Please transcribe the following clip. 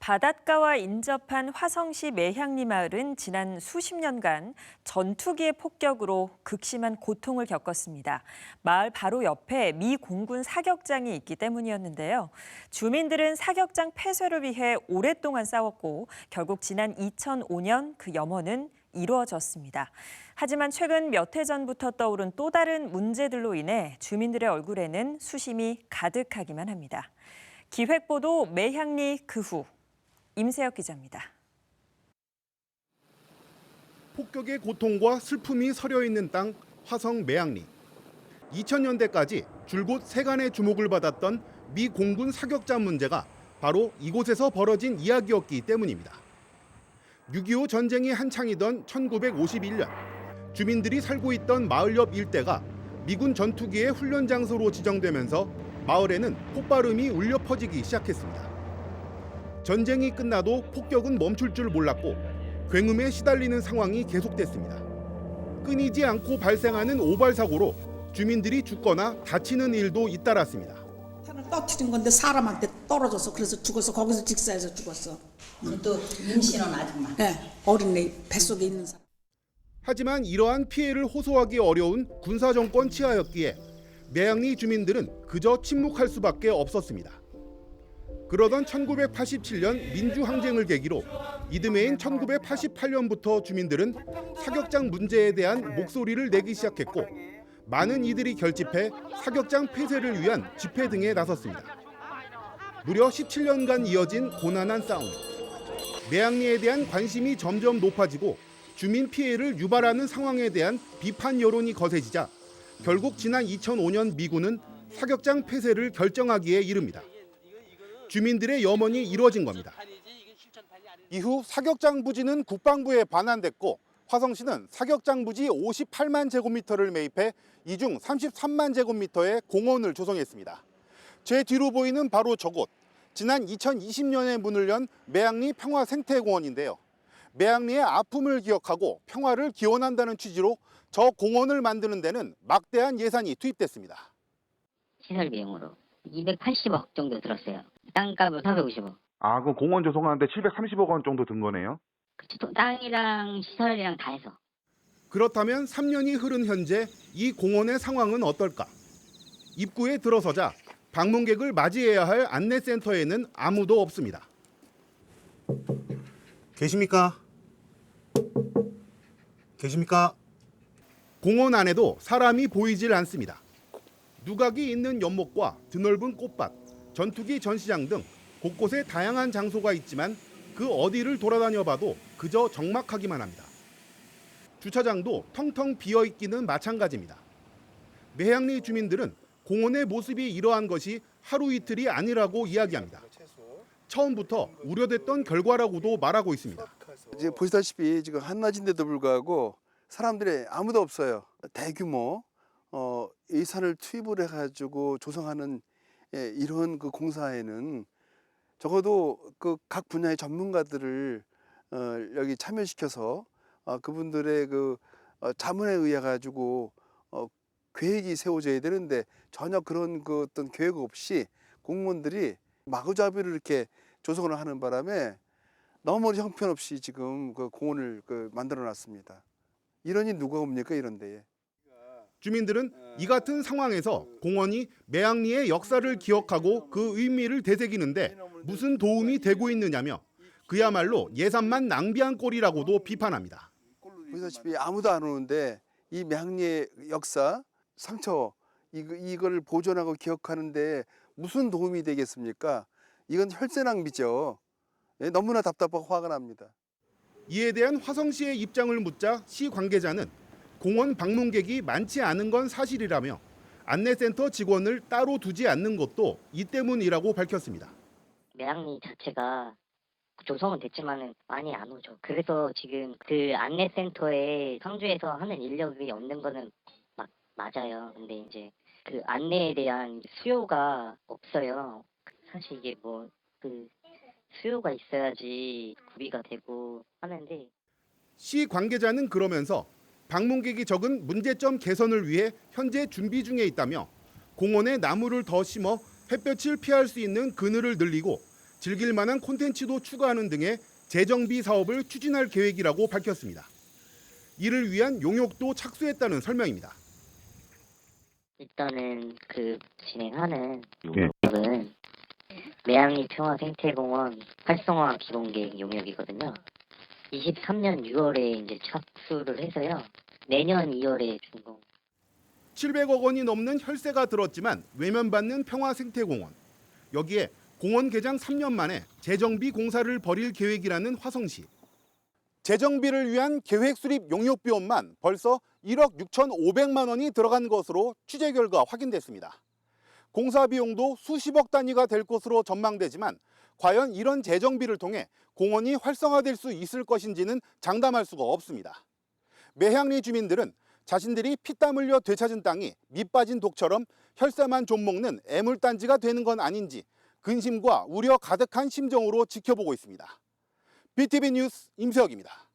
바닷가와 인접한 화성시 매향리 마을은 지난 수십 년간 전투기의 폭격으로 극심한 고통을 겪었습니다. 마을 바로 옆에 미 공군 사격장이 있기 때문이었는데요. 주민들은 사격장 폐쇄를 위해 오랫동안 싸웠고 결국 지난 2005년 그 염원은 이루어졌습니다. 하지만 최근 몇 해 전부터 떠오른 또 다른 문제들로 인해 주민들의 얼굴에는 수심이 가득하기만 합니다. 기획보도 매향리 그 후. 임세혁 기자입니다. 폭격의 고통과 슬픔이 서려 있는 땅 화성 매향리. 2000년대까지 줄곧 세간의 주목을 받았던 미 공군 사격장 문제가 바로 이곳에서 벌어진 이야기였기 때문입니다. 6.25 전쟁이 한창이던 1951년 주민들이 살고 있던 마을 옆 일대가 미군 전투기의 훈련 장소로 지정되면서 마을에는 폭발음이 울려 퍼지기 시작했습니다. 전쟁이 끝나도 폭격은 멈출 줄 몰랐고 굉음에 시달리는 상황이 계속됐습니다. 끊이지 않고 발생하는 오발 사고로 주민들이 죽거나 다치는 일도 잇따랐습니다. 탄을 떠트린 건데 사람한테 떨어져서 그래서 죽었어. 거기서 직사해서 죽었어. 또 임신한 아줌마. 네, 어린애 뱃속에 있는 사람. 하지만 이러한 피해를 호소하기 어려운 군사정권 치하였기에 매향리 주민들은 그저 침묵할 수밖에 없었습니다. 그러던 1987년 민주항쟁을 계기로 이듬해인 1988년부터 주민들은 사격장 문제에 대한 목소리를 내기 시작했고 많은 이들이 결집해 사격장 폐쇄를 위한 집회 등에 나섰습니다. 무려 17년간 이어진 고난한 싸움. 매향리에 대한 관심이 점점 높아지고 주민 피해를 유발하는 상황에 대한 비판 여론이 거세지자 결국 지난 2005년 미군은 사격장 폐쇄를 결정하기에 이릅니다. 주민들의 염원이 이루어진 겁니다. 이후 사격장 부지는 국방부에 반환됐고 화성시는 사격장 부지 58만 제곱미터를 매입해 이 중 33만 제곱미터의 공원을 조성했습니다. 제 뒤로 보이는 바로 저곳, 지난 2020년에 문을 연 매향리 평화생태공원인데요. 매향리의 아픔을 기억하고 평화를 기원한다는 취지로 저 공원을 만드는 데는 막대한 예산이 투입됐습니다. 시설 비용으로 280억 정도 들었어요. 땅값은 450억. 그 공원 조성하는데 730억 원 정도 든 거네요? 그치, 땅이랑 시설이랑 다 해서. 그렇다면 3년이 흐른 현재 이 공원의 상황은 어떨까? 입구에 들어서자 방문객을 맞이해야 할 안내센터에는 아무도 없습니다. 계십니까? 계십니까? 공원 안에도 사람이 보이질 않습니다. 누각이 있는 연못과 드넓은 꽃밭, 전투기 전시장 등 곳곳에 다양한 장소가 있지만 그 어디를 돌아다녀 봐도 그저 적막하기만 합니다. 주차장도 텅텅 비어있기는 마찬가지입니다. 매향리 주민들은 공원의 모습이 이러한 것이 하루 이틀이 아니라고 이야기합니다. 처음부터 우려됐던 결과라고도 말하고 있습니다. 이제 보시다시피 지금 한낮인데도 불구하고 사람들이 아무도 없어요. 대규모 예산을 투입을 해가지고 조성하는 이런 그 공사에는 적어도 그 각 분야의 전문가들을 여기 참여시켜서 그분들의 그 자문에 의해 가지고 계획이 세워져야 되는데 전혀 그런 그 어떤 계획 없이 공무원들이 마구잡이로 이렇게 조성을 하는 바람에 너무 형편없이 지금 그 공원을 만들어놨습니다. 이러니 누가 옵니까 이런 데에. 주민들은 이 같은 상황에서 공원이 매향리의 역사를 기억하고 그 의미를 되새기는데 무슨 도움이 되고 있느냐며 그야말로 예산만 낭비한 꼴이라고도 비판합니다. 보시다시피 아무도 안 오는데 이 매향리의 역사, 상처 이걸 보존하고 기억하는데 무슨 도움이 되겠습니까? 이건 혈세 낭비죠. 너무나 답답하고 화가 납니다. 이에 대한 화성시의 입장을 묻자 시 관계자는 공원 방문객이 많지 않은 건 사실이라며 안내센터 직원을 따로 두지 않는 것도 이 때문이라고 밝혔습니다. 매향리 자체가 조성은 됐지만은 많이 안 오죠. 그래서 지금 그 안내센터에 상주에서 하는 인력이 없는 거는 맞아요. 근데 이제 그 안내에 대한 수요가 없어요. 사실 이게 그 수요가 있어야지 구비가 되고 하는데. 시 관계자는 그러면서 방문객이 적은 문제점 개선을 위해 현재 준비 중에 있다며 공원에 나무를 더 심어 햇볕을 피할 수 있는 그늘을 늘리고 즐길 만한 콘텐츠도 추가하는 등의 재정비 사업을 추진할 계획이라고 밝혔습니다. 이를 위한 용역도 착수했다는 설명입니다. 일단은 그 진행하는 예. 용역은 매양리 평화생태공원 활성화 기본계획 용역이거든요. 23년 6월에 이제 착수를 해서요. 내년 2월에 준공. 700억 원이 넘는 혈세가 들었지만 외면받는 평화생태공원. 여기에 공원 개장 3년 만에 재정비 공사를 벌일 계획이라는 화성시. 재정비를 위한 계획 수립 용역 비용만 벌써 1억 6,500만 원이 들어간 것으로 취재 결과 확인됐습니다. 공사 비용도 수십억 단위가 될 것으로 전망되지만 과연 이런 재정비를 통해 공원이 활성화될 수 있을 것인지는 장담할 수가 없습니다. 매향리 주민들은 자신들이 피땀 흘려 되찾은 땅이 밑 빠진 독처럼 혈세만 좀 먹는 애물단지가 되는 건 아닌지 근심과 우려 가득한 심정으로 지켜보고 있습니다. BTV 뉴스 임세혁입니다.